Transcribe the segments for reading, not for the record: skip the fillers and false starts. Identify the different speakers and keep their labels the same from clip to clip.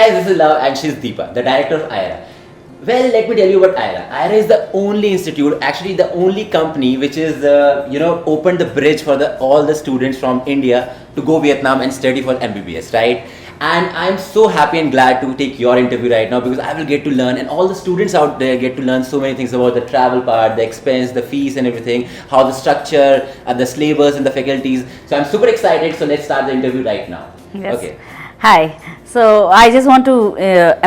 Speaker 1: guys, this is Love and she's Deepa, the director of Aieraa. Well, let me tell you about Aieraa. Aieraa is the only institute, actually the only company which is, opened the bridge for all the students from India to go Vietnam and study for MBBS, right? And I'm so happy and glad to take your interview right now because I will get to learn, and all the students out there get to learn so many things about the travel part, the expense, the fees and everything, how the structure, the syllabus and the faculties. So I'm super excited. So let's start the interview right now.
Speaker 2: Yes.
Speaker 1: Okay.
Speaker 2: Hi. So I just want to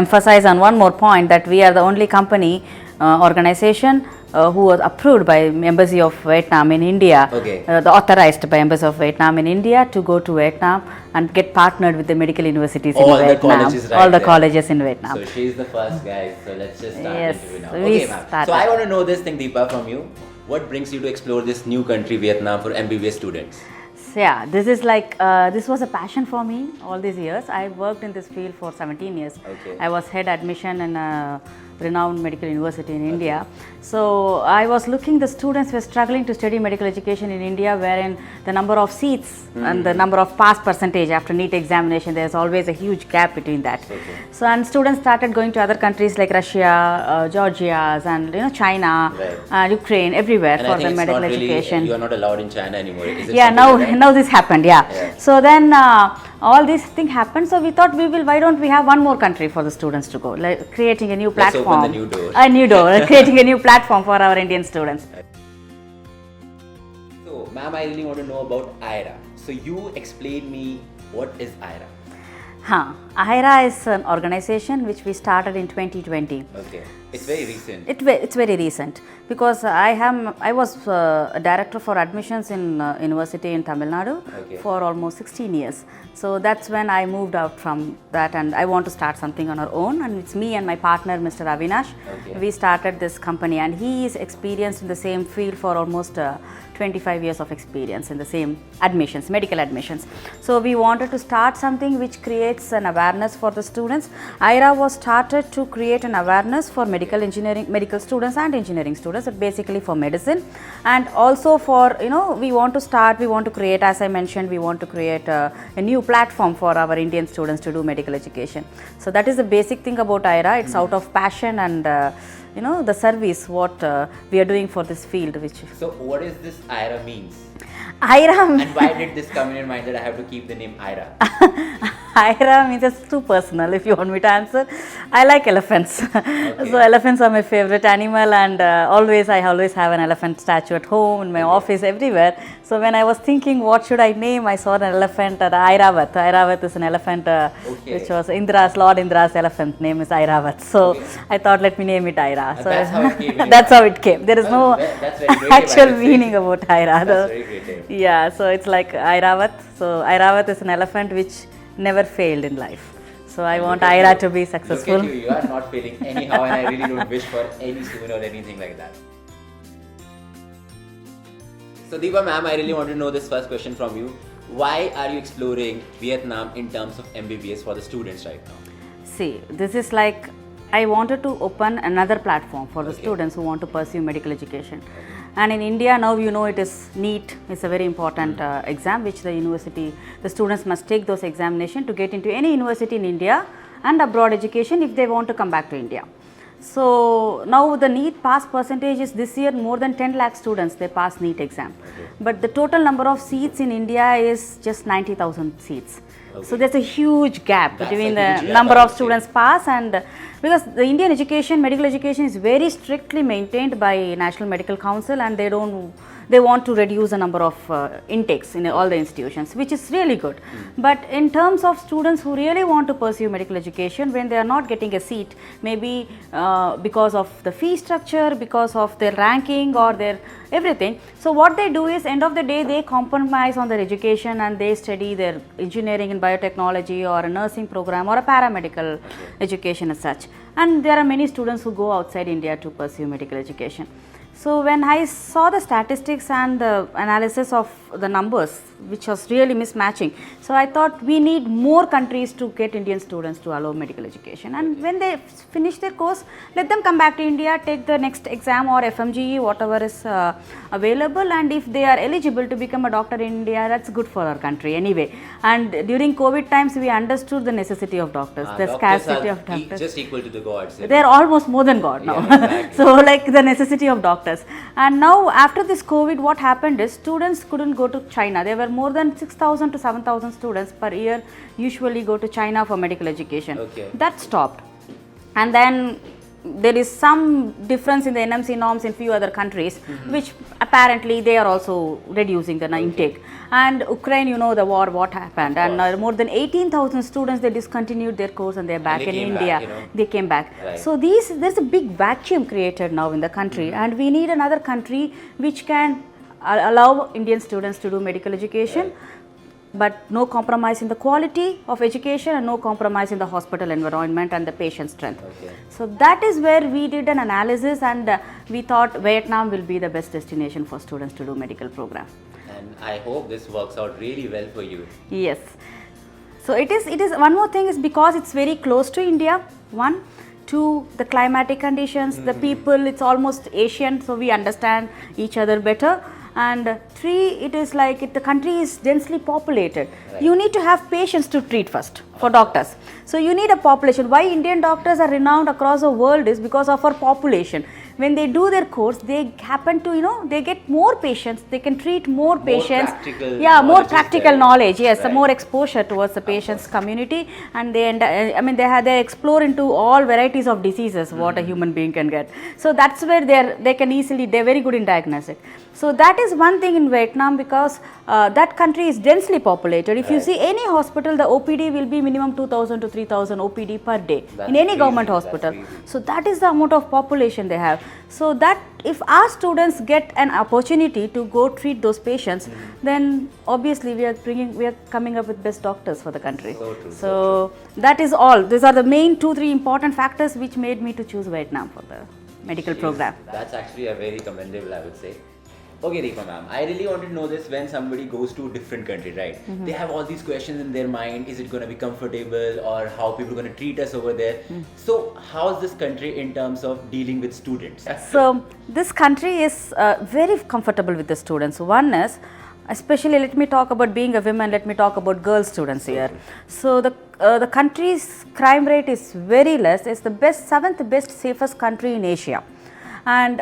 Speaker 2: emphasize on one more point that we are the only company organization who was approved by Embassy of Vietnam in India,
Speaker 1: Okay.
Speaker 2: The authorized by Embassy of Vietnam in India to go to Vietnam and get partnered with the medical universities in Vietnam.
Speaker 1: Colleges right
Speaker 2: all the
Speaker 1: there.
Speaker 2: colleges in Vietnam.
Speaker 1: So she's the first guy. So let's just start
Speaker 2: Yes,
Speaker 1: the interview now.
Speaker 2: we
Speaker 1: Okay, ma'am.
Speaker 2: started.
Speaker 1: So I want to know this thing, Deepa, from you. What brings you to explore this new country, Vietnam, for MBBS students?
Speaker 2: So yeah, this is like, this was a passion for me all these years. I worked in this field for 17 years.
Speaker 1: Okay.
Speaker 2: I was head admission in a renowned medical university in India. So I was looking, the students were struggling to study medical education in India, wherein the number of seats and the number of pass percentage after NEET examination, there's always a huge gap between that.
Speaker 1: Okay.
Speaker 2: So and students started going to other countries like Russia, Georgia, and China,
Speaker 1: Right.
Speaker 2: Ukraine, everywhere
Speaker 1: And
Speaker 2: for
Speaker 1: I think
Speaker 2: the
Speaker 1: it's
Speaker 2: medical
Speaker 1: not really,
Speaker 2: education.
Speaker 1: you are not allowed in China anymore. Is it
Speaker 2: Yeah,
Speaker 1: something like that?
Speaker 2: now this happened. Yeah.
Speaker 1: Yeah.
Speaker 2: So then all these thing happened. So we thought why don't we have one more country for the students to go, like creating a new
Speaker 1: Let's
Speaker 2: platform.
Speaker 1: open the new door.
Speaker 2: A new door, creating a new platform for our Indian students.
Speaker 1: So, ma'am, I really want to know about Aieraa. So you explain me what is Aieraa.
Speaker 2: Aieraa is an organization which we started in 2020.
Speaker 1: Okay. It's very recent.
Speaker 2: It's very recent because I was a director for admissions in university in Tamil Nadu
Speaker 1: Okay.
Speaker 2: for almost 16 years. So that's when I moved out from that and I want to start something on our own, and it's me and my partner Mr. Avinash.
Speaker 1: Okay.
Speaker 2: We started this company and he is experienced in the same field for almost 25 years of experience in the same admissions, medical admissions. So we wanted to start something which creates an awareness for the students. Aieraa was started to create an awareness for medical students and engineering students, basically for medicine, and also for, we want to create, as I mentioned, we want to create a new platform for our Indian students to do medical education. So that is the basic thing about Aieraa. It's out of passion and the service what we are doing for this field.
Speaker 1: So what is this Aieraa means?
Speaker 2: Aieraa
Speaker 1: And why did this come in your mind that I have to keep the name Aieraa?
Speaker 2: Aieraa means it's too personal if you want me to answer. I like elephants.
Speaker 1: Okay.
Speaker 2: So elephants are my favorite animal, and I always have an elephant statue at home, in my office, everywhere. So when I was thinking what should I name, I saw an elephant, Airavat. Airavat is an elephant which was Lord Indra's elephant name is Airavat. So
Speaker 1: Okay.
Speaker 2: I thought let me name it Aieraa. So
Speaker 1: that's how it came in your
Speaker 2: that's
Speaker 1: mind.
Speaker 2: how it came. There is no
Speaker 1: That's very creative,
Speaker 2: actual
Speaker 1: I would say.
Speaker 2: meaning about Aieraa.
Speaker 1: That's very creative.
Speaker 2: Yeah, so it's like Airavat. So Airavat is an elephant which never failed in life. So I want
Speaker 1: Look at
Speaker 2: Aieraa
Speaker 1: you.
Speaker 2: to be
Speaker 1: Look
Speaker 2: successful.
Speaker 1: at you, you are not failing anyhow, and I really don't wish for any student or anything like that. So Deepa ma'am, I really want to know this first question from you. Why are you exploring Vietnam in terms of MBBS for the students right now?
Speaker 2: See, this is like I wanted to open another platform for the
Speaker 1: Okay.
Speaker 2: students who want to pursue medical education. And in India now it is NEET. It's a very important exam which the students must take those examinations to get into any university in India and abroad education if they want to come back to India. So now the NEET pass percentage is this year more than 10 lakh students they pass NEET exam.
Speaker 1: Okay.
Speaker 2: But the total number of seats in India is just 90,000 seats.
Speaker 1: Okay.
Speaker 2: So there's a huge gap
Speaker 1: That's
Speaker 2: between
Speaker 1: a
Speaker 2: the
Speaker 1: huge gap,
Speaker 2: number
Speaker 1: I
Speaker 2: of
Speaker 1: would say.
Speaker 2: students pass, and because the Indian education, medical education is very strictly maintained by National Medical Council, and they want to reduce the number of intakes in all the institutions, which is really good. But in terms of students who really want to pursue medical education, when they are not getting a seat, maybe because of the fee structure, because of their ranking or their everything. So what they do is, end of the day, they compromise on their education and they study their engineering in biotechnology or a nursing program or a paramedical education as such. And there are many students who go outside India to pursue medical education. So when I saw the statistics and the analysis of the numbers, which was really mismatching, so I thought we need more countries to get Indian students to allow medical education. And when they finish their course, let them come back to India, take the next exam or FMGE, whatever is available, and if they are eligible to become a doctor in India, that's good for our country anyway. And during COVID times, we understood the necessity of doctors, the scarcity of doctors.
Speaker 1: Just equal to the gods.
Speaker 2: They are almost more than God now.
Speaker 1: Yeah, exactly.
Speaker 2: So like the necessity of doctors. And now after this COVID, what happened is students couldn't go to China. There were more than 6,000 to 7,000 students per year usually go to China for medical education.
Speaker 1: Okay.
Speaker 2: That stopped. And then there is some difference in the NMC norms in few other countries, which apparently they are also reducing the intake. And Ukraine, you know the war, what happened, and more than 18,000 students, they discontinued their course and they're back in India.
Speaker 1: Back,
Speaker 2: They came back.
Speaker 1: Right.
Speaker 2: So there's a big vacuum created now in the country, and we need another country which can allow Indian students to do medical education.
Speaker 1: Right.
Speaker 2: But no compromise in the quality of education and no compromise in the hospital environment and the patient strength.
Speaker 1: Okay.
Speaker 2: So that is where we did an analysis, and we thought Vietnam will be the best destination for students to do medical program.
Speaker 1: And I hope this works out really well for you.
Speaker 2: Yes. So it is one more thing is because it's very close to India, one. Two, the climatic conditions, the people, it's almost Asian, so we understand each other better. And three, it is like the country is densely populated.
Speaker 1: Right.
Speaker 2: You need to have patients to treat first for doctors. So you need a population. Why Indian doctors are renowned across the world is because of our population. When they do their course, they happen to, they get more patients, they can treat more patients. More practical knowledge, yes,
Speaker 1: right.
Speaker 2: more exposure towards the patient's community, and they explore into all varieties of diseases what a human being can get. So that's where they're very good in diagnostic. So that is one thing in Vietnam, because that country is densely populated. If you see any hospital, the OPD will be minimum 2,000 to 3,000 OPD per day in any government hospital. So that is the amount of population they have. So that if our students get an opportunity to go treat those patients, then obviously we are coming up with best doctors for the country.
Speaker 1: So true,
Speaker 2: so that is all. These are the main 2-3 important factors which made me to choose Vietnam for the medical program.
Speaker 1: That's actually a very commendable, I would say. Okay, Deepa ma'am, I really want to know this. When somebody goes to a different country, right? They have all these questions in their mind. Is it going to be comfortable, or how people are going to treat us over there? So how is this country in terms of dealing with students?
Speaker 2: So this country is very comfortable with the students. One is, especially let me talk about being a woman, let me talk about girl students here. So the country's crime rate is very less. It's the seventh best safest country in Asia. And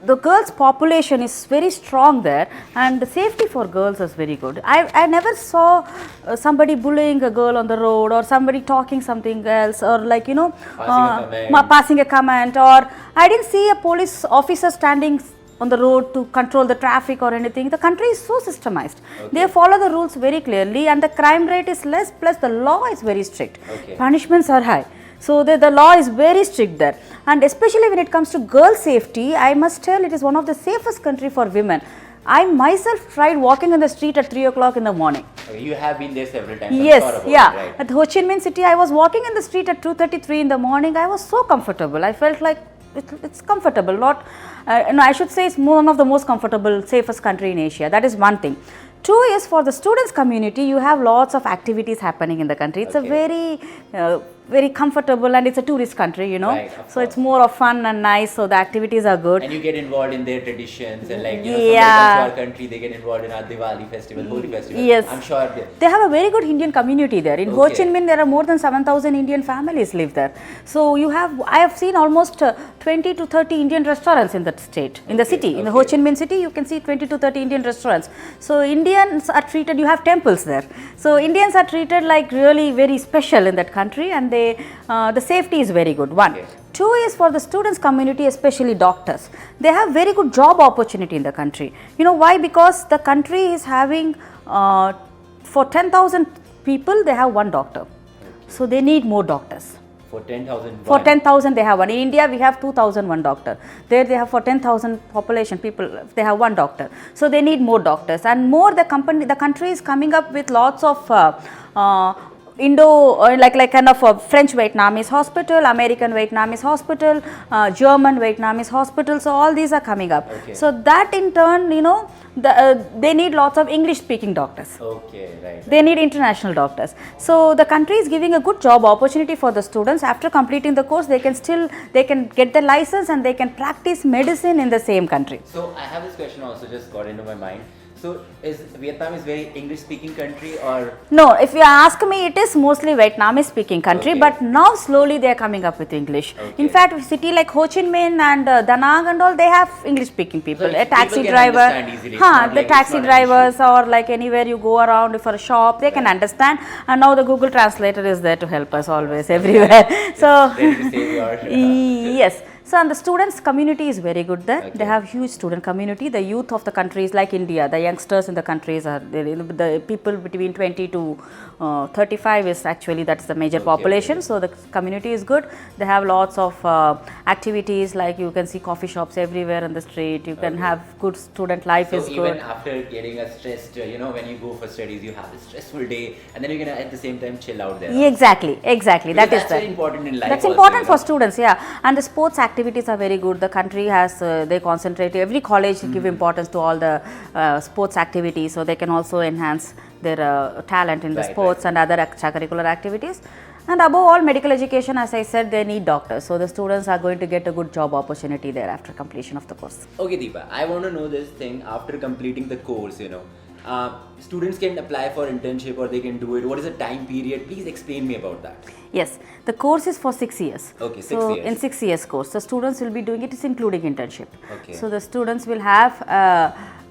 Speaker 2: the girls' population is very strong there, and the safety for girls is very good. I never saw somebody bullying a girl on the road, or somebody talking something else, or passing a comment, or I didn't see a police officer standing on the road to control the traffic or anything. The country is so systemized. Okay. They follow the rules very clearly, and the crime rate is less, plus the law is very strict. Okay. Punishments are high. So the law is very strict there, and especially when it comes to girl safety, I must tell it is one of the safest country for women. I myself tried walking in the street at 3 o'clock in the morning.
Speaker 1: Okay, you have been there several times.
Speaker 2: Yes, yeah.
Speaker 1: Right.
Speaker 2: At Ho Chi Minh City, I was walking in the street at 2:33 in the morning. I was so comfortable. I felt like it's comfortable. Not, I should say it's one of the most comfortable, safest country in Asia. That is one thing. Two is for the students community, you have lots of activities happening in the country. It's a very comfortable, and it's a tourist country,
Speaker 1: Right,
Speaker 2: so it's more of fun and nice, so the activities are good.
Speaker 1: And you get involved in their traditions, and somebody comes to our country, they get involved in our Diwali festival, Holi festival.
Speaker 2: Yes.
Speaker 1: I'm sure
Speaker 2: they have a very good Indian community there. In Ho Chi Minh, there are more than 7,000 Indian families live there. So I have seen almost 20 to 30 Indian restaurants in that state, in the city. In the Ho Chi Minh city, you can see 20 to 30 Indian restaurants. So Indians are treated, you have temples there. So Indians are treated like really very special in that country, and the safety is very good. One. Two is for the students community, especially doctors. They have very good job opportunity in the country. You know why? Because the country is having, for 10,000 people, they have one doctor. So they need more doctors.
Speaker 1: For 10,000?
Speaker 2: For 10,000 they have one. In India we have 2,001 doctor. There they have for 10,000 population people, they have one doctor. So they need more doctors, and more the country is coming up with lots of like kind of a French Vietnamese hospital, American Vietnamese hospital, German Vietnamese hospital. So all these are coming up.
Speaker 1: Okay.
Speaker 2: So that in turn, they need lots of English speaking doctors.
Speaker 1: Okay, right.
Speaker 2: They need international doctors. So the country is giving a good job opportunity for the students. After completing the course, they can get the license and they can practice medicine in the same country.
Speaker 1: So I have this question also just got into my mind. So is Vietnam is very English speaking country or?
Speaker 2: No, if you ask me, it is mostly Vietnamese speaking country,
Speaker 1: Okay.
Speaker 2: but now slowly they are coming up with English.
Speaker 1: Okay.
Speaker 2: In fact, city like Ho Chi Minh and Da Nang and all, they have English speaking people.
Speaker 1: So
Speaker 2: a taxi
Speaker 1: people can
Speaker 2: driver,
Speaker 1: understand easily. It's not
Speaker 2: the
Speaker 1: like-
Speaker 2: taxi
Speaker 1: it's not an
Speaker 2: drivers or like anywhere you go around for a shop, they can understand. And now the Google Translator is there to help us always everywhere. So
Speaker 1: Ready to save your
Speaker 2: yes. So and the students community is very good there.
Speaker 1: Okay.
Speaker 2: They have huge student community. The youth of the countries like India, the youngsters in the countries are the people between 20 to 35 is actually that's the major
Speaker 1: Okay,
Speaker 2: population.
Speaker 1: okay.
Speaker 2: So the community is good. They have lots of activities like you can see coffee shops everywhere on the street. You can
Speaker 1: Okay.
Speaker 2: have good student life
Speaker 1: So
Speaker 2: is
Speaker 1: even
Speaker 2: good.
Speaker 1: after getting a stressed, when you go for studies, you have a stressful day, and then you can at the same time chill out there.
Speaker 2: Exactly.
Speaker 1: Because
Speaker 2: That is
Speaker 1: that's
Speaker 2: the
Speaker 1: very important in life.
Speaker 2: That's
Speaker 1: also,
Speaker 2: important for students, yeah. And the sports activities are very good. The country has, they concentrate, every college give importance to all the sports activities, so they can also enhance their talent in the
Speaker 1: Right,
Speaker 2: sports
Speaker 1: right.
Speaker 2: and other extracurricular activities. And above all, medical education, as I said, they need doctors. So the students are going to get a good job opportunity there after completion of the course.
Speaker 1: Okay, Deepa, I want to know this thing after completing the course, students can apply for internship or they can do it. What is the time period? Please explain me about that.
Speaker 2: Yes, the course is for 6 years.
Speaker 1: Okay, 6
Speaker 2: so
Speaker 1: years.
Speaker 2: in 6 years course, the students will be doing it is including internship.
Speaker 1: Okay.
Speaker 2: So the students will have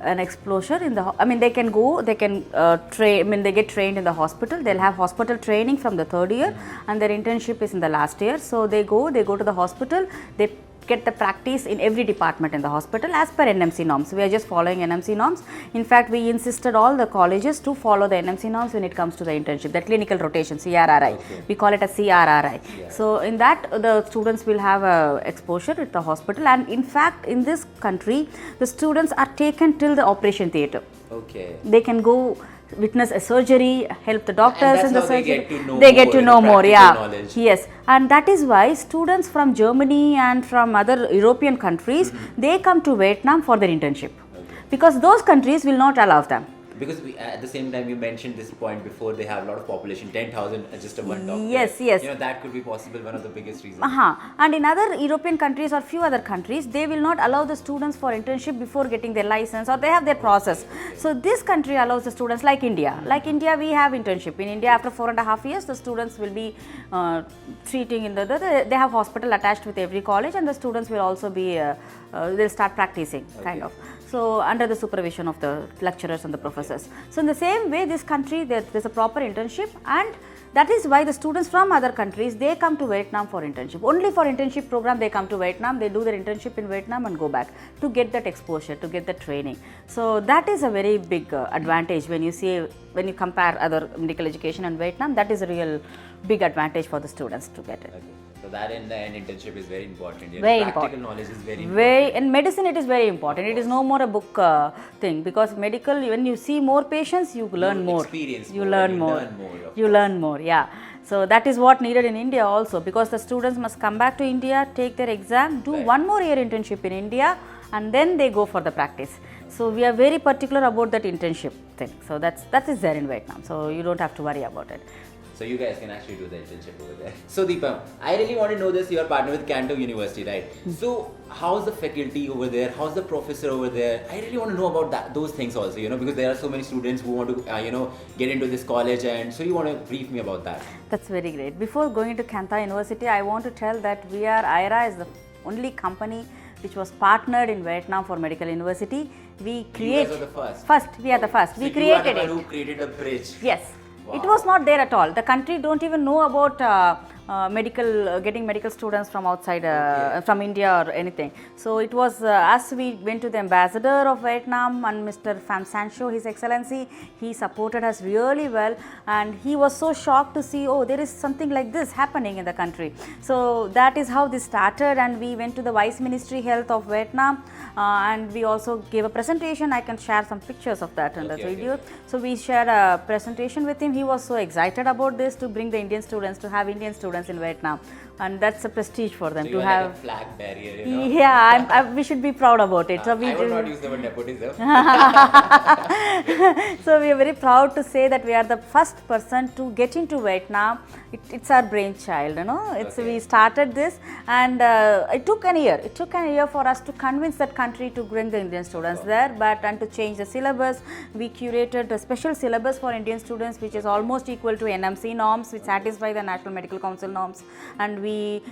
Speaker 2: an exposure in the. They can go. They can train. They get trained in the hospital. They'll have hospital training from the 3rd year, and their internship is in the last year. So they go to the hospital. They get the practice in every department in the hospital as per NMC norms. We are just following NMC norms. In fact, we insisted all the colleges to follow the NMC norms when it comes to the internship, the clinical rotation, CRRI.
Speaker 1: Okay.
Speaker 2: We call it a CRRI.
Speaker 1: Yeah.
Speaker 2: So in that, the students will have exposure at the hospital, and in fact, in this country, the students are taken till the operation theatre.
Speaker 1: Okay.
Speaker 2: They can go witness a surgery, help the doctors
Speaker 1: that's
Speaker 2: in the
Speaker 1: how they
Speaker 2: surgery.
Speaker 1: get to know
Speaker 2: They get
Speaker 1: more,
Speaker 2: to know more,
Speaker 1: practical
Speaker 2: yeah.
Speaker 1: knowledge.
Speaker 2: Yes, and that is why students from Germany and from other European countries, they come to Vietnam for their internship.
Speaker 1: Okay.
Speaker 2: Because those countries will not allow them.
Speaker 1: Because at the same time, you mentioned this point before, they have a lot of population, 10,000 just a one doctor.
Speaker 2: Yes, yes.
Speaker 1: That could be possible, one of the biggest reasons.
Speaker 2: And in other European countries or few other countries, they will not allow the students for internship before getting their license, or they have their process. So this country allows the students like India. Like India, we have internship. In India, after 4.5 years, the students will be treating in they have hospital attached with every college, and the students will also be, they'll start practicing kind of. So under the supervision of the lecturers and the professors. So in the same way, this country, there's a proper internship, and that is why the students from other countries, they come to Vietnam for internship. Only for internship program, they come to Vietnam, they do their internship in Vietnam and go back to get that exposure, to get the training. So that is a very big advantage when you compare other medical education and Vietnam. That is a real big advantage for the students to get it.
Speaker 1: Okay. So that in the end, internship is very important.
Speaker 2: Very
Speaker 1: Practical
Speaker 2: important.
Speaker 1: knowledge is very important.
Speaker 2: In medicine, it is very important. It is no more a book thing, because medical, when you see more patients, you learn more.
Speaker 1: Experience
Speaker 2: You
Speaker 1: more
Speaker 2: learn
Speaker 1: and you
Speaker 2: more.
Speaker 1: learn more, of
Speaker 2: You learn more, yeah. So that is what needed in India also, because the students must come back to India, take their exam, do
Speaker 1: Right.
Speaker 2: one more year internship in India, and then they go for the practice. So we are very particular about that internship thing. So that is there in Vietnam. So you don't have to worry about it.
Speaker 1: So you guys can actually do the internship over there. So Deepa, I really want to know this. You are partnered with Kanto University, right? So how's the faculty over there? How's the professor over there? I really want to know about those things also, because there are so many students who want to, get into this college, and so you want to brief me about that.
Speaker 2: That's very great. Before going to Kanto University, I want to tell that Aieraa is the only company which was partnered in Vietnam for medical university. We create.
Speaker 1: You guys are the first.
Speaker 2: First, we are the first. We
Speaker 1: So
Speaker 2: created
Speaker 1: you are the
Speaker 2: it.
Speaker 1: one who created a bridge.
Speaker 2: Yes.
Speaker 1: Wow.
Speaker 2: It was not there at all. The country don't even know about getting medical students from outside, from India or anything. So it was as we went to the ambassador of Vietnam and Mr. Pham Sancho, His Excellency, he supported us really well, and he was so shocked to see, oh, there is something like this happening in the country. So that is how this started, and we went to the Vice Ministry Health of Vietnam, and we also gave a presentation. I can share some pictures of that in the video. So we shared a presentation with him. He was so excited about this, to bring the Indian students, to have Indian students in Vietnam, and that's a prestige for them,
Speaker 1: so
Speaker 2: to
Speaker 1: you
Speaker 2: have
Speaker 1: like a flag barrier, you know?
Speaker 2: Yeah, we should be proud about it. So
Speaker 1: I would not use the word nepotism.
Speaker 2: So we are very proud to say that we are the first person to get into Vietnam. It's our brainchild, you know. We started this, and it took an year. It took an year for us to convince that country to bring the Indian students there, and to change the syllabus. We curated a special syllabus for Indian students, which is almost equal to NMC norms, which satisfy the National Medical Council norms. And we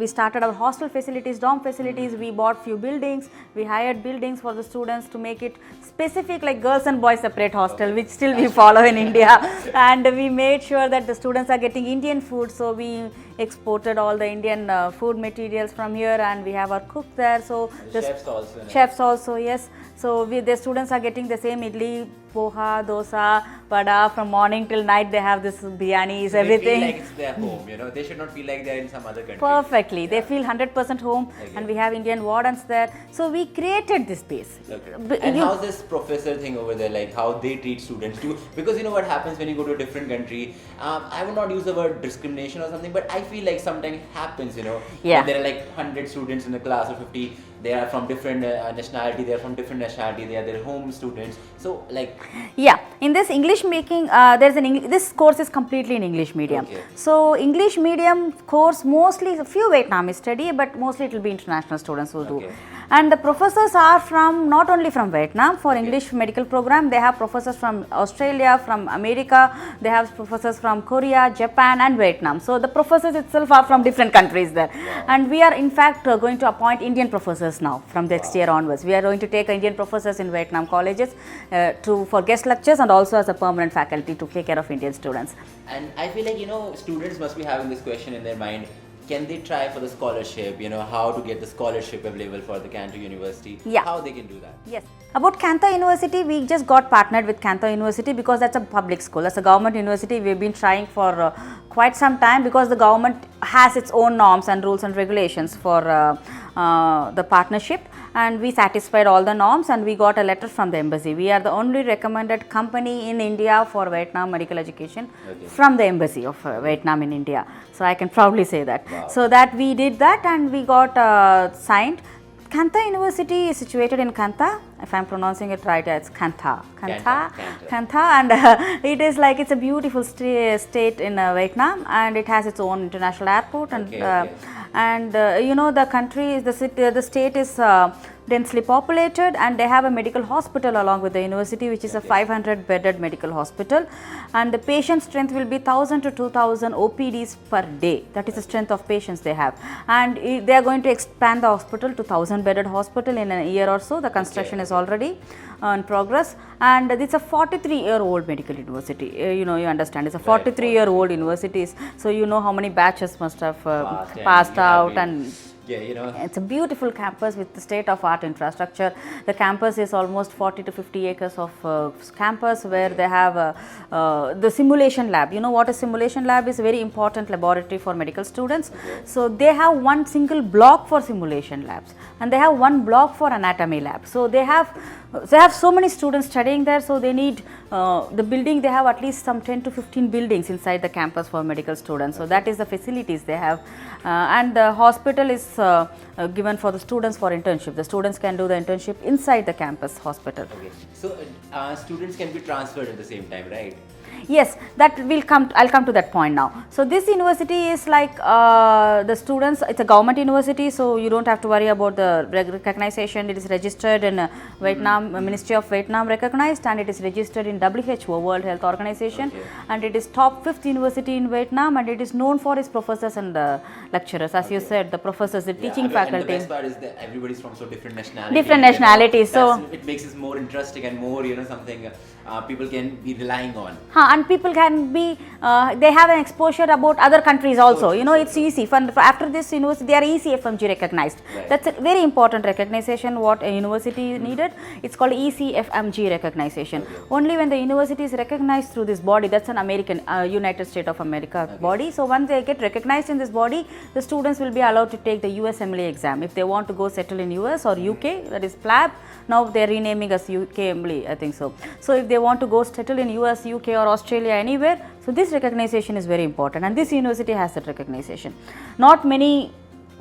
Speaker 2: started our hostel facilities, dorm facilities. We bought few buildings. We hired buildings for the students to make it specific, like girls and boys separate hostel, which still we follow in India. And we made sure that the students are getting Indian food. So we exported all the Indian food materials from here, and we have our cook there. So
Speaker 1: the chefs
Speaker 2: chefs also, yes. So the students are getting the same idli, poha, dosa, vada from morning till night. They have this biryanis,
Speaker 1: so
Speaker 2: everything.
Speaker 1: They feel like it's their home, you know. They should not feel like they're in some other country.
Speaker 2: Perfectly. They feel 100% home, and we have Indian wardens there. So we created this space.
Speaker 1: And how's this professor thing over there, like how they treat students too? Because you know what happens when you go to a different country, I would not use the word discrimination or something, but I feel like sometimes it happens, you know.
Speaker 2: Yeah.
Speaker 1: There are like 100 students in the class or 50, they are from different nationality, they are from different nationality, they are their home students. So like...
Speaker 2: Yeah, in this English making, this course is completely in English medium. So English medium course, mostly a few Vietnamese study, but mostly it will be international students who do. And the professors are from, not only from Vietnam, for English medical program, they have professors from Australia, from America, they have professors from Korea, Japan and Vietnam. So the professors itself are from different countries there. And we are in fact going to appoint Indian professors now from next year onwards. We are going to take Indian professors in Vietnam colleges for guest lectures, and also as a permanent faculty to take care of Indian students.
Speaker 1: And I feel like, you know, students must be having this question in their mind. Can they try for the scholarship, you know, how to get the scholarship available for the Kanto University?
Speaker 2: Yeah.
Speaker 1: How they can do that?
Speaker 2: Yes. About Kanto University, we just got partnered with Kanto University because that's a public school. That's a government university. We've been trying for quite some time, because the government has its own norms and rules and regulations for the partnership, and we satisfied all the norms, and we got a letter from the embassy. We are the only recommended company in India for Vietnam medical education from the embassy of Vietnam in India. So I can proudly say that. So that we did that, and we got signed. Kanto University is situated in Kanta. If I am pronouncing it right, it's Kanta, and it is like, it's a beautiful state in Vietnam, and it has its own international airport, and you know, the country is the state is densely populated, and they have a medical hospital along with the university, which is a 500 bedded medical hospital, and the patient strength will be 1000 to 2000 OPDs per day. That is the strength of patients they have, and they are going to expand the hospital to 1000 bedded hospital in a year or so. The construction is already in progress, and it's a 43-year-old medical university. You know, you understand, it's a 43-year-old university, so you know how many batches must have passed out, and
Speaker 1: yeah, you know,
Speaker 2: it's a beautiful campus with the state-of-art infrastructure. The campus is almost 40 to 50 acres of campus, where they have the simulation lab. You know what a simulation lab is? A very important laboratory for medical students. So they have one single block for simulation labs, and they have one block for anatomy lab. So they have so many students studying there, so they need the building. They have at least some 10 to 15 buildings inside the campus for medical students. So that is the facilities they have, and the hospital is given for the students for internship. The students can do the internship inside the campus hospital.
Speaker 1: So students can be transferred at the same time, right?
Speaker 2: Yes, that will come. I'll come to that point now. So this university is like the students. It's a government university, so you don't have to worry about the recognition. It is registered in Vietnam, Ministry of Vietnam recognized, and it is registered in WHO, World Health Organization, and it is top 5th university in Vietnam, and it is known for its professors and lecturers. As you said, the professors, the teaching faculty.
Speaker 1: And the best part is that everybody's from so different nationalities.
Speaker 2: Different nationalities. So
Speaker 1: it makes it more interesting and more, you know, something people can be relying on.
Speaker 2: and people can be, they have an exposure about other countries also. You know, it's easy. After this university, they are ECFMG recognized.
Speaker 1: Right.
Speaker 2: That's a very important recognition what a university needed. It's called ECFMG recognition. Only when the university is recognized through this body, that's an American, United States of America body. So once they get recognized in this body, the students will be allowed to take the USMLE exam. If they want to go settle in US or UK, that is PLAB, now they are renaming as UKMLE, I think so. So if they want to go settle in US, UK or Australia, anywhere, so this recognition is very important, and this university has that recognition. Not many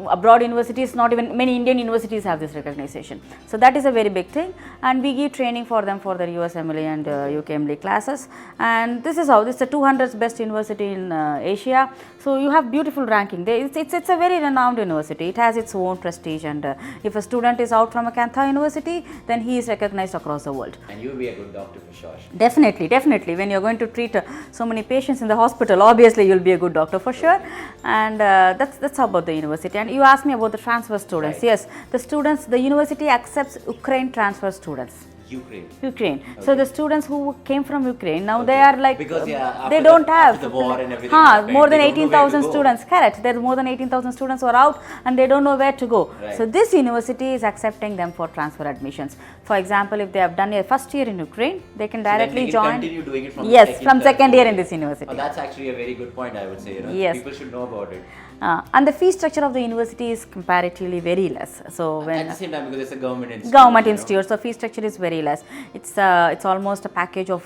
Speaker 2: abroad universities, not even many Indian universities have this recognition. So that is a very big thing, and we give training for them for their USMLE and UKMLE classes, and this is how, this is the 200th best university in Asia. So you have beautiful ranking. It's a very renowned university. It has its own prestige, and if a student is out from a Kanto University, then he is recognized across the world.
Speaker 1: And you will be a good doctor for sure.
Speaker 2: Definitely, definitely. When you are going to treat so many patients in the hospital, obviously you will be a good doctor for sure. And that's about the university. And you asked me about the transfer students.
Speaker 1: Right.
Speaker 2: Yes, the university accepts Ukraine transfer students. Ukraine. Okay. So the students who came from Ukraine, now they are like,
Speaker 1: because
Speaker 2: they don't have
Speaker 1: after the war and everything
Speaker 2: more than 18,000 students. Correct. There are more than 18,000 students who are out and they don't know where to go.
Speaker 1: Right.
Speaker 2: So this university is accepting them for transfer admissions. For example, if they have done a first year in Ukraine, they can directly
Speaker 1: they
Speaker 2: join.
Speaker 1: Continue doing it from
Speaker 2: from second year in this university.
Speaker 1: Oh, that's actually a very good point, I would say. You know?
Speaker 2: Yes.
Speaker 1: People should know about it.
Speaker 2: And the fee structure of the university is comparatively very less. So when
Speaker 1: at the same time, because it's a government institute.
Speaker 2: Government institute, so fee structure is very less. It's almost a package of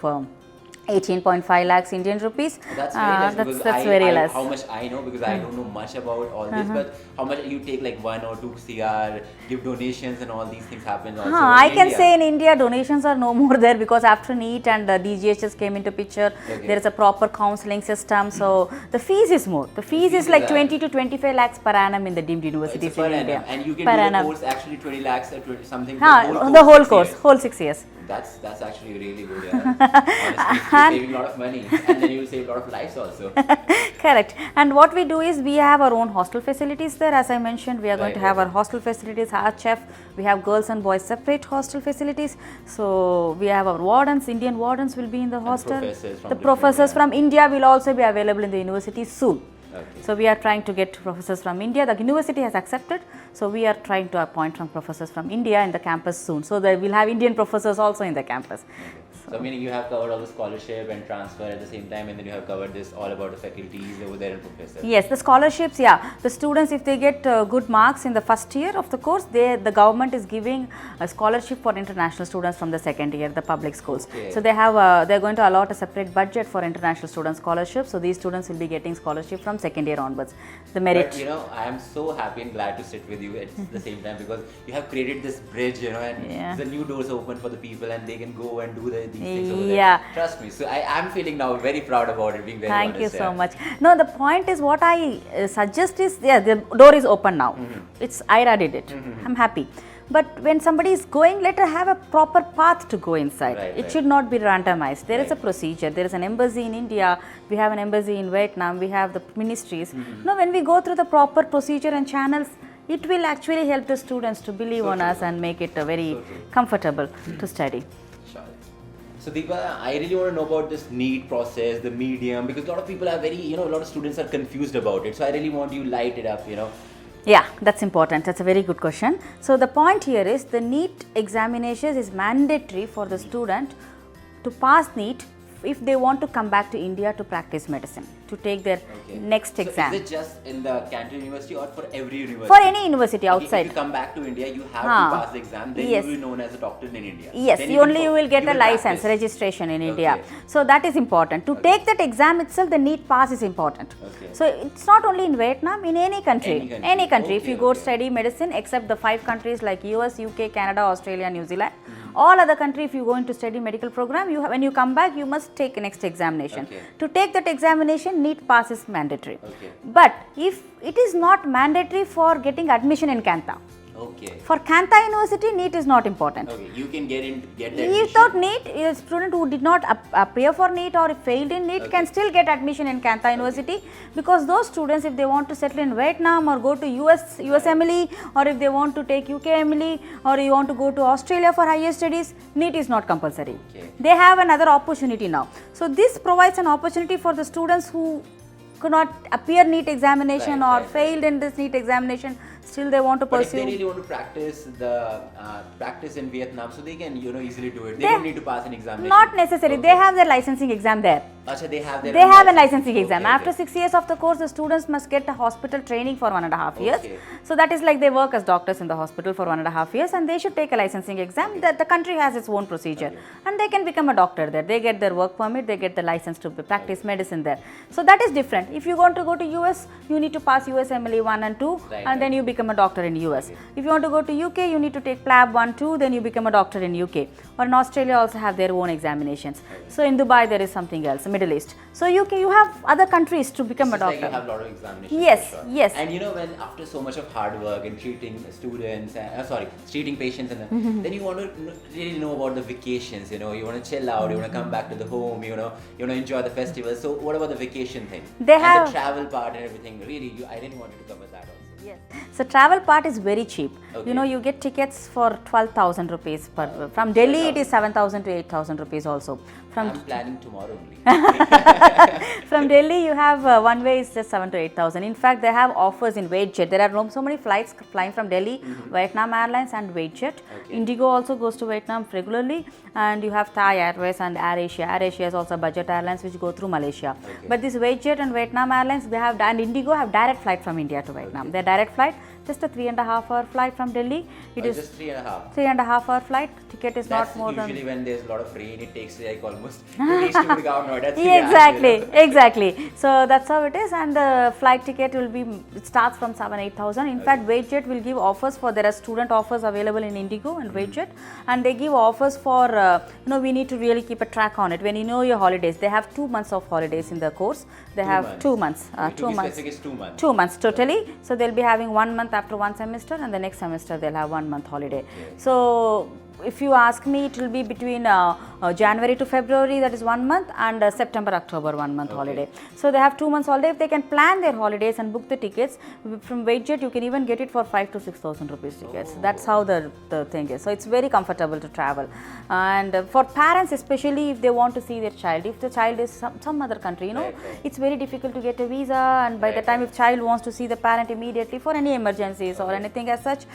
Speaker 2: 18.5 lakhs Indian rupees.
Speaker 1: That's very less, because
Speaker 2: that's very less.
Speaker 1: How much I know, because I don't know much about all this, but how much you take, like 1 or 2 CR, give donations and all these things happen also
Speaker 2: I can
Speaker 1: India.
Speaker 2: say in India donations are no more there, because after NEET and DGHS came into picture, there is a proper counseling system, so the fees is more. The fees is like 20 to 25 lakhs per annum in the deemed universities in India.
Speaker 1: And you can
Speaker 2: per
Speaker 1: do
Speaker 2: annum.
Speaker 1: the course actually 20 lakhs or 20 something.
Speaker 2: The whole course, whole 6 years.
Speaker 1: That's actually really good. Yeah. Honestly, you're saving a lot of money, and then you will save a lot of lives also.
Speaker 2: Correct. And what we do is we have our own hostel facilities there. As I mentioned, we are going to have our hostel facilities, our chef. We have girls and boys separate hostel facilities. So we have our wardens. Indian wardens will be in the hostel. The professors from India will also be available in the university soon. Okay. So we are trying to get professors from India. The university has accepted. So we are trying to appoint some professors from India in the campus soon. So that we'll have Indian professors also in the campus.
Speaker 1: Okay. So meaning you have covered all the scholarship and transfer at the same time, and then you have covered this all about the faculties over there and professors.
Speaker 2: Yes, the scholarships, the students, if they get good marks in the first year of the course, the government is giving a scholarship for international students from the second year, the public schools. Okay. So they're going to allot a separate budget for international student scholarships. So these students will be getting scholarship from second year onwards. The merit.
Speaker 1: But, I am so happy and glad to sit with you at the same time, because you have created this bridge, and the new doors open for the people, and they can go and do these things over there. Trust me. So I am feeling now very proud about it, being very honest.
Speaker 2: Thank you so much. No, the point is, what I suggest is, the door is open now. It's Aieraa did it. I'm happy. But when somebody is going, let her have a proper path to go inside. It should not be randomized. There is a procedure. There is an embassy in India. We have an embassy in Vietnam. We have the ministries. Now, when we go through the proper procedure and channels, it will actually help the students to believe on us and make it very comfortable to study.
Speaker 1: So Deepa, I really want to know about this NEET process, the medium, because a lot of people are very, a lot of students are confused about it. So I really want you to light it up,
Speaker 2: Yeah, that's important. That's a very good question. So the point here is, the NEET examinations is mandatory for the student to pass NEET if they want to come back to India to practice medicine, to take their next exam.
Speaker 1: So is it just in the Kanto University or for every university?
Speaker 2: For any university outside.
Speaker 1: If you come back to India, you have to pass the exam, then you will be known as a doctor in India.
Speaker 2: Yes, you will get a license, registration in India. So that is important. To take that exam itself, the NEET pass is important. So it's not only in Vietnam, in any country. Any country. If you go study medicine, except the 5 countries like US, UK, Canada, Australia, New Zealand, all other countries, if you go into study medical program, when you come back, you must take next examination. To take that examination, NEET pass is mandatory. But if it is not mandatory for getting admission in Kanto,
Speaker 1: Okay.
Speaker 2: For Kanto University, NEET is not important.
Speaker 1: Okay, you can get the
Speaker 2: Without
Speaker 1: admission.
Speaker 2: NEET, a student who did not appear for NEET or failed in NEET can still get admission in Kanto University, because those students, if they want to settle in Vietnam or go to US MLE, or if they want to take UK MLE, or you want to go to Australia for higher studies, NEET is not compulsory.
Speaker 1: Okay.
Speaker 2: They have another opportunity now. So this provides an opportunity for the students who could not appear NEET examination or failed in this NEET examination. Still they want to
Speaker 1: But if
Speaker 2: pursue.
Speaker 1: they really want to practice in Vietnam, so they can easily do it. They don't need to pass an examination.
Speaker 2: Not necessary. They have their licensing exam there.
Speaker 1: Achha, they have
Speaker 2: They have a licensing exam.
Speaker 1: Okay,
Speaker 2: After 6 years of the course, the students must get a hospital training for 1.5 years.
Speaker 1: Okay.
Speaker 2: So that is like they work as doctors in the hospital for 1.5 years, and they should take a licensing exam. The country has its own procedure, and they can become a doctor there. They get their work permit, they get the license to practice medicine there. So that is different. If you want to go to US, you need to pass US MLE 1 and 2, and then you become a doctor in US. If you want to go to UK, you need to take PLAB 1, 2, then you become a doctor in UK. Or in Australia also have their own examinations. So in Dubai there is something else, Middle East. So UK, you have other countries to become a doctor.
Speaker 1: Like you have a lot of examinations.
Speaker 2: Yes,
Speaker 1: for sure.
Speaker 2: yes.
Speaker 1: And when after so much of hard work in treating students, treating patients, and then you want to really know about the vacations. You want to chill out. You want to come back to the home. You want to enjoy the festival. So what about the vacation thing?
Speaker 2: They have
Speaker 1: the travel part and everything. Really, I really wanted to cover that also.
Speaker 2: Yes. So travel part is very cheap.
Speaker 1: Okay.
Speaker 2: You get tickets for 12,000 rupees per. From Delhi, it is 7,000 to 8,000 rupees also.
Speaker 1: I'm planning tomorrow only.
Speaker 2: From Delhi, you have one way is just 7 to 8,000. In fact, they have offers in WaitJet. There are so many flights flying from Delhi, Vietnam Airlines and WaitJet.
Speaker 1: Okay.
Speaker 2: Indigo also goes to Vietnam regularly, and you have Thai Airways and AirAsia. AirAsia is also budget airlines which go through Malaysia.
Speaker 1: Okay.
Speaker 2: But this WaitJet and Vietnam Airlines, they have, and Indigo have direct flight from India to Vietnam. Their direct flight, just a 3.5 hour flight from Delhi. It is
Speaker 1: just 3.5.
Speaker 2: 3.5 hour flight. Ticket is
Speaker 1: That's
Speaker 2: not more than.
Speaker 1: usually when there's a lot of rain, it takes like almost to reach to Gurgaon. No, that's
Speaker 2: Exactly. So that's how it is, and the flight ticket will be, it starts from 7,000-8,000. In fact, WaitJet will give offers for, there are student offers available in Indigo and WaitJet, and they give offers for, we need to really keep a track on it. When you know your holidays, they have 2 months of holidays in the course. They have 2 months. 2 months.
Speaker 1: Specific is 2 months.
Speaker 2: 2 months totally. So they'll be having 1 month after one semester, and the next semester they'll have 1 month holiday.
Speaker 1: Okay.
Speaker 2: So if you ask me, it will be between January to February, that is 1 month, and September, October, 1 month holiday. So they have 2 months holiday. If they can plan their holidays and book the tickets from WaitJet, you can even get it for 5,000 to 6,000 rupees tickets. That's how the thing is. So it's very comfortable to travel. And for parents, especially if they want to see their child, if the child is some other country, it's very difficult to get a visa, and by the time if child wants to see the parent immediately for any emergencies or anything as such,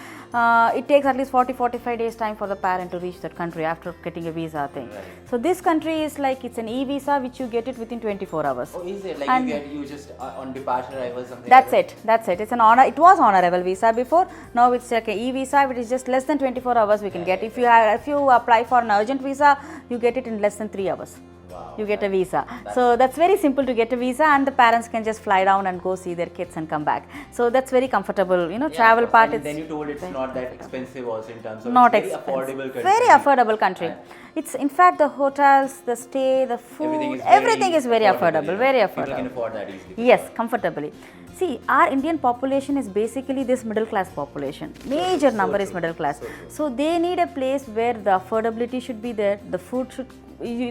Speaker 2: it takes at least 40-45 days time for the parent to reach that country after getting a visa thing.
Speaker 1: Right.
Speaker 2: So this country is like, it's an e-visa which you get it within 24 hours.
Speaker 1: Oh, is it? Like
Speaker 2: And
Speaker 1: you just on departure arrival something?
Speaker 2: That's
Speaker 1: like
Speaker 2: it. It's an honor. It was honorable visa before. Now it's like an e-visa, which is just less than 24 hours we can get. If you apply for an urgent visa, you get it in less than 3 hours.
Speaker 1: Wow.
Speaker 2: You get a visa. So that's very simple to get a visa, and the parents can just fly down and go see their kids and come back. So that's very comfortable. Travel part.
Speaker 1: And then you told it's not that expensive also in terms of
Speaker 2: Not
Speaker 1: it's very
Speaker 2: expensive.
Speaker 1: affordable country.
Speaker 2: Very affordable country.
Speaker 1: Right.
Speaker 2: It's in fact the hotels, the stay, the food, everything is very affordable. Very affordable.
Speaker 1: People can afford that easily.
Speaker 2: Yes, comfortably. See, our Indian population is basically this middle class population. Major number is middle class. So they need a place where the affordability should be there. The food should. We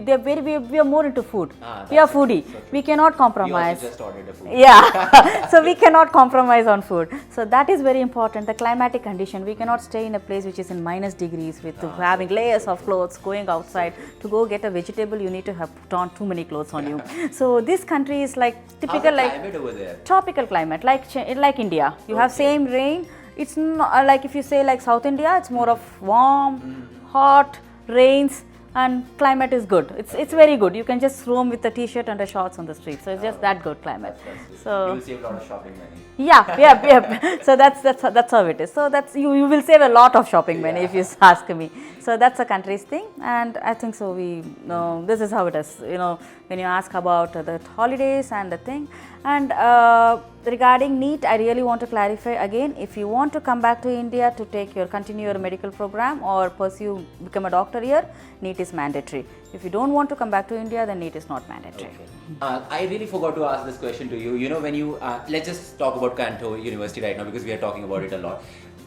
Speaker 2: are more into food. We are foodie. We cannot compromise.
Speaker 1: You also just ordered a food.
Speaker 2: Yeah, so we cannot compromise on food. So that is very important. The climatic condition. We cannot stay in a place which is in minus degrees with having layers of clothes, going outside. To go get a vegetable, you need to have put on too many clothes on you. So this country is like typical, like
Speaker 1: climate over there?
Speaker 2: Tropical climate, like India. You have same rain. It's not like if you say like South India, it's more of warm, hot, rains. And climate is good. It's very good. You can just roam with a t-shirt and a shorts on the street. So it's just that good climate. So
Speaker 1: you will save a lot of shopping money.
Speaker 2: Yeah. So that's how it is. So that's you will save a lot of shopping money if you ask me. So that's a country's thing, and I think so. This is how it is. When you ask about the holidays and the thing, and regarding NEET, I really want to clarify again. If you want to come back to India to continue your medical program or become a doctor here, NEET is mandatory. If you don't want to come back to India, then NEET is not mandatory.
Speaker 1: Okay. I really forgot to ask this question to you. When you let's just talk about Kanto University right now because we are talking about it a lot.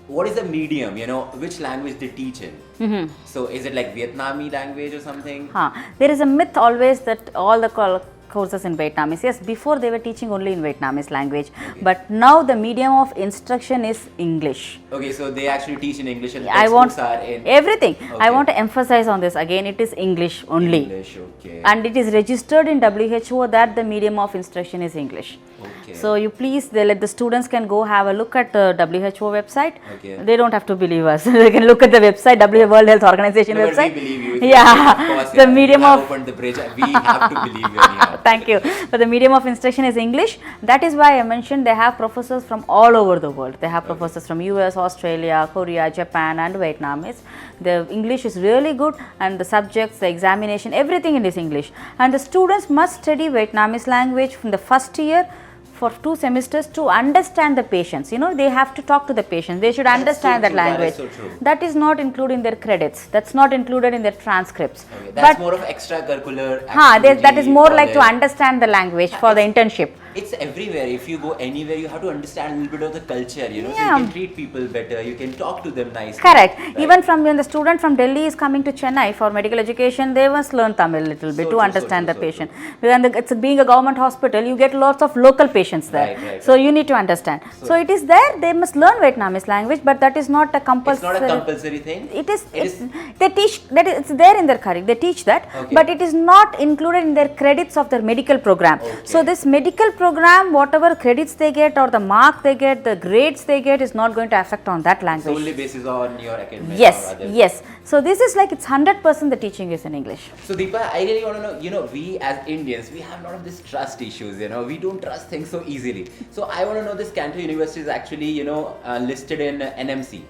Speaker 1: what is the medium, you know, which language they teach in? So is it like Vietnamese language or something?
Speaker 2: There is a myth always that all the courses in Vietnamese. Yes, before they were teaching only in Vietnamese language, but now the medium of instruction is English.
Speaker 1: Okay, so they actually teach in English and
Speaker 2: I want
Speaker 1: textbooks are in
Speaker 2: everything.
Speaker 1: Okay.
Speaker 2: I want to emphasize on this again. It is English only.
Speaker 1: English, okay.
Speaker 2: And it is registered in WHO that the medium of instruction is English.
Speaker 1: Okay.
Speaker 2: So you please, let the students can go have a look at the WHO website.
Speaker 1: Okay.
Speaker 2: They don't have to believe us. They can look at the website, World Health Organization
Speaker 1: No, but
Speaker 2: website.
Speaker 1: we believe you.
Speaker 2: Yeah,
Speaker 1: Of course,
Speaker 2: the
Speaker 1: yeah.
Speaker 2: medium
Speaker 1: You have
Speaker 2: of
Speaker 1: opened the bridge. We have to believe you anyhow.
Speaker 2: Thank you. But the medium of instruction is English. That is why I mentioned they have professors from all over the world. They have professors from US, Australia, Korea, Japan and Vietnamese. The English is really good and the subjects, the examination, everything in this English. And the students must study Vietnamese language from the first year for 2 semesters to understand the patients. You know, they have to talk to the patients. They should understand
Speaker 1: so
Speaker 2: that
Speaker 1: true.
Speaker 2: language.
Speaker 1: That is so true.
Speaker 2: That is not included in their credits. That's not included in their transcripts.
Speaker 1: Okay, that's
Speaker 2: But
Speaker 1: more of extracurricular
Speaker 2: that is
Speaker 1: activity
Speaker 2: more
Speaker 1: for
Speaker 2: like to
Speaker 1: their-
Speaker 2: understand the language for the internship.
Speaker 1: It's everywhere. If you go anywhere, you have to understand a little bit of the culture, you know, so
Speaker 2: Yeah.
Speaker 1: you can treat people better, you can talk to them nicely.
Speaker 2: Correct.
Speaker 1: Right?
Speaker 2: Even from when the student from Delhi is coming to Chennai for medical education, they must learn Tamil a little bit
Speaker 1: So
Speaker 2: to
Speaker 1: true,
Speaker 2: understand
Speaker 1: so
Speaker 2: the
Speaker 1: true, so
Speaker 2: patient. When it's being a government hospital, you get lots of local patients there.
Speaker 1: Right,
Speaker 2: So you need to understand. So it is there. They must learn Vietnamese language, but that is not a
Speaker 1: It's
Speaker 2: compulsory.
Speaker 1: not a compulsory thing.
Speaker 2: They teach that it's there in their curriculum. They teach that,
Speaker 1: Okay.
Speaker 2: but it is not included in their credits of their medical program.
Speaker 1: Okay.
Speaker 2: So this medical program, whatever credits they get or the mark they get, the grades they get, is not going to affect on that language.
Speaker 1: Solely basis on your academic
Speaker 2: Yes,
Speaker 1: or other.
Speaker 2: yes. So this is like it's 100% the teaching is in English.
Speaker 1: So Deepa, I really want to know, you know, we as Indians, we have a lot of this trust issues, you know, we don't trust things so easily. So I want to know this Kanto University is actually, you know, listed in NMC.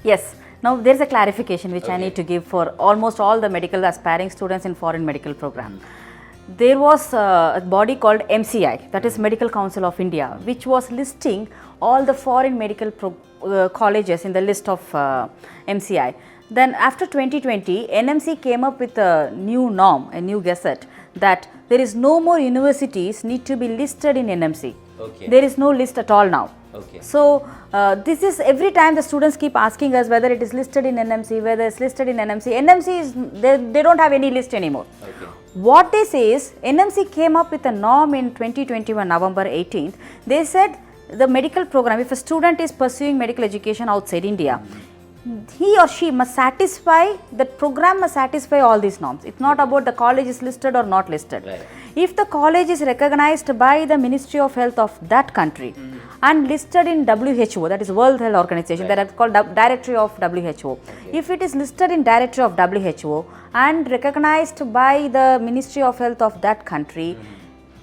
Speaker 2: Yes. Now there is a clarification which I
Speaker 1: Okay.
Speaker 2: need to give for almost all the medical aspiring students in foreign medical program. There was a body called MCI, that is Medical Council of India, which was listing all the foreign medical colleges in the list of MCI. Then after 2020, NMC came up with a new norm, a new gazette, that there is no more universities need to be listed in NMC.
Speaker 1: Okay.
Speaker 2: There is no list at all now.
Speaker 1: Okay.
Speaker 2: So this is every time the students keep asking us whether it is listed in NMC, whether it's listed in NMC. NMC is, they don't have any list anymore.
Speaker 1: Okay.
Speaker 2: What they say is NMC came up with a norm in 2021 November 18th. They said the medical program, if a student is pursuing medical education outside India, he or she must satisfy, the program must satisfy all these norms. It's not about the college is listed or not listed.
Speaker 1: Right.
Speaker 2: If the college is recognized by the Ministry of Health of that country and listed in WHO, that is World Health Organization,
Speaker 1: Right.
Speaker 2: that is called Directory of WHO. If it is listed in Directory of WHO and recognized by the Ministry of Health of that country,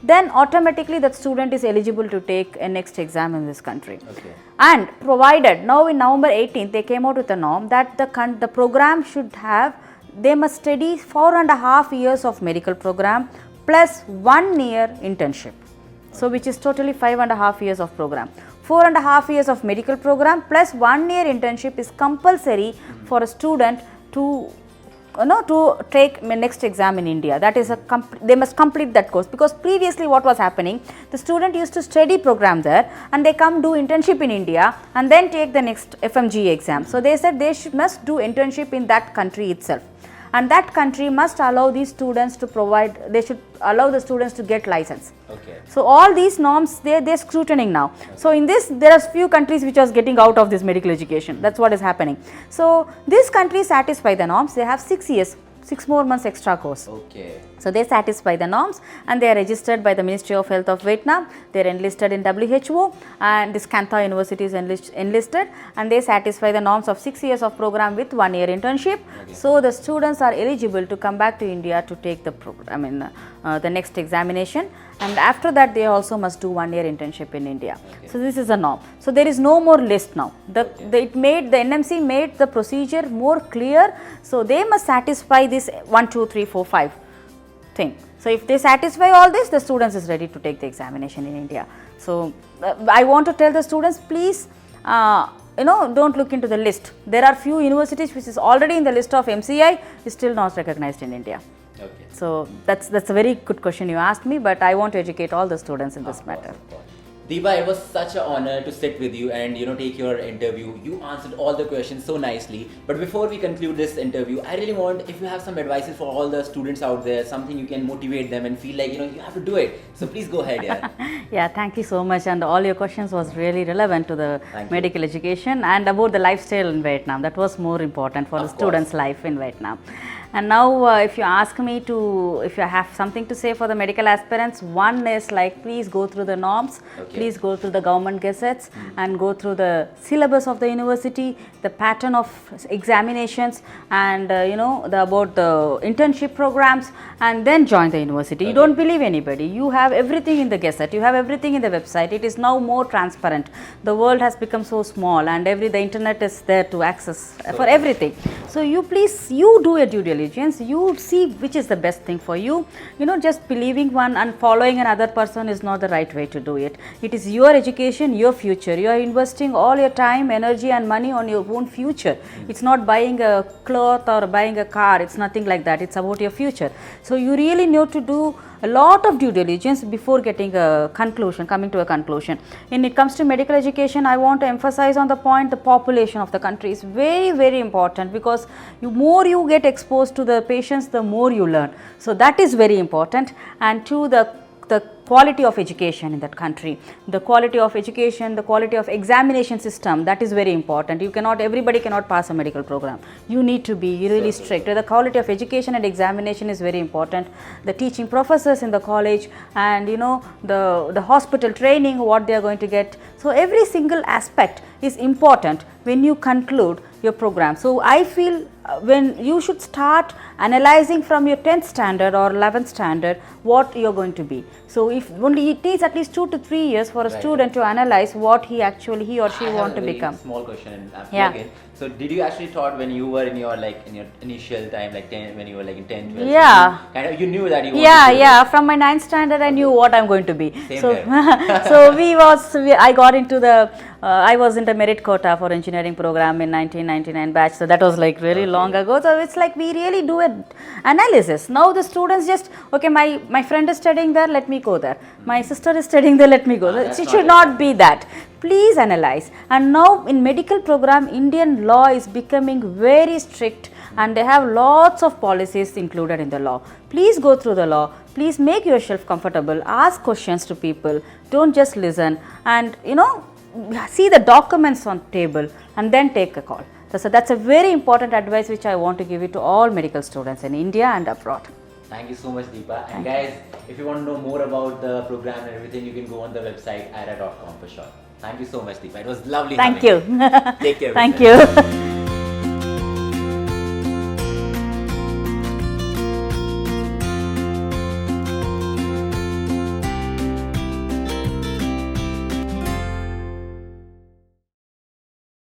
Speaker 2: then automatically that student is eligible to take a next exam in this country.
Speaker 1: Okay.
Speaker 2: And provided, now in November 18th, they came out with a norm that the program should have, they must study 4.5 years of medical program plus 1 year internship. So which is totally 5.5 years of program. 4.5 years of medical program plus 1 year internship is compulsory for a student to to take next exam in India. That is they must complete that course, because previously what was happening, the student used to study program there and they come do internship in India and then take the next FMG exam. So they said they must do internship in that country itself, and that country must allow these students to provide, they should allow the students to get license.
Speaker 1: Okay.
Speaker 2: So all these norms, they're scrutinizing now. So in this, there are few countries which are getting out of this medical education. That's what is happening. So these countries satisfy the norms. They have 6 years, 6 more months extra course.
Speaker 1: Okay.
Speaker 2: So they satisfy the norms and they are registered by the Ministry of Health of Vietnam. They are enlisted in WHO, and this Kanto University is enlisted, and they satisfy the norms of 6 years of program with 1 year internship.
Speaker 1: Okay.
Speaker 2: So the students are eligible to come back to India to take the next examination, and after that they also must do 1 year internship in India.
Speaker 1: Okay.
Speaker 2: So this is a norm. So there is no more list now. The NMC made the procedure more clear. So they must satisfy this 1, 2, 3, 4, 5 thing. So if they satisfy all this, the students is ready to take the examination in India. So I want to tell the students, please don't look into the list. There are few universities which is already in the list of MCI, is still not recognized in India.
Speaker 1: Okay.
Speaker 2: So that's a very good question you asked me, but I want to educate all the students in this
Speaker 1: Of course,
Speaker 2: matter.
Speaker 1: of course. Deepa, it was such an honor to sit with you and take your interview. You answered all the questions so nicely. But before we conclude this interview, I really want, if you have some advices for all the students out there, something you can motivate them and feel like you have to do it. So please go ahead, yeah.
Speaker 2: Yeah, thank you so much. And all your questions was really relevant to the
Speaker 1: Thank
Speaker 2: medical education and about the lifestyle in Vietnam. That was more important for
Speaker 1: Of
Speaker 2: the
Speaker 1: course.
Speaker 2: students' life in Vietnam. And now, if you ask me to, if you have something to say for the medical aspirants, one is like, please go through the norms,
Speaker 1: Okay.
Speaker 2: please go through the government gazettes and go through the syllabus of the university, the pattern of examinations and about the internship programs, and then join the university. You
Speaker 1: Okay.
Speaker 2: don't believe anybody. You have everything in the gazette, you have everything in the website. It is now more transparent. The world has become so small and the internet is there to access for
Speaker 1: true.
Speaker 2: everything. So you do a due diligence, you see which is the best thing for you. Just believing one and following another person is not the right way to do it. It is your education, your future. You are investing all your time, energy and money on your own future. It's not buying a cloth or buying a car. It's nothing like that. It's about your future. So you really need to do a lot of due diligence before getting a conclusion, coming to a conclusion. When it comes to medical education, I want to emphasize on the point, the population of the country is very, very important, because more you get exposed to the patients, the more you learn. So that is very important. And to the quality of education in that country, the quality of education, the quality of examination system, that is very important. Everybody cannot pass a medical program. You need to be really strict. The quality of education and examination is very important. The teaching professors in the college and the hospital training, what they are going to get. So every single aspect is important when you conclude your program. So I feel when you should start analyzing from your 10th standard or 11th standard what you are going to be. So if only it takes at least 2 to 3 years for a
Speaker 1: Right.
Speaker 2: student to analyze what he or she
Speaker 1: I
Speaker 2: want
Speaker 1: have
Speaker 2: to
Speaker 1: a very
Speaker 2: become.
Speaker 1: small question and
Speaker 2: Yeah.
Speaker 1: again. So did you actually thought when you were in your initial time, like 10, when you were like in 10, 12?
Speaker 2: Yeah.
Speaker 1: You knew that you wanted
Speaker 2: Yeah,
Speaker 1: to do
Speaker 2: yeah. From my 9th standard, I knew what I'm going to be.
Speaker 1: Same
Speaker 2: So,
Speaker 1: here.
Speaker 2: so I got into the. I was in the merit quota for engineering program in 1999 batch. So that was like really
Speaker 1: Okay.
Speaker 2: long ago. So it's like we really do an analysis. Now the students just okay. My friend is studying there. Let me go there. My sister is studying there. Let me go.
Speaker 1: That's
Speaker 2: It
Speaker 1: not
Speaker 2: should not be that. Please analyze. And now in medical program, Indian law is becoming very strict, and they have lots of policies included in the law. Please go through the law. Please make yourself comfortable. Ask questions to people. Don't just listen. And see the documents on table and then take a call. So that's a very important advice which I want to give it to all medical students in India and abroad.
Speaker 1: Thank you so much, Deepa. And guys, if you want to know more about the program and everything, you can go on the website aieraa.com for sure. Thank you so much, Deepa. It was lovely.
Speaker 2: Thank
Speaker 1: having
Speaker 2: you.
Speaker 1: Take care. of
Speaker 2: Thank
Speaker 1: yourself.
Speaker 2: you.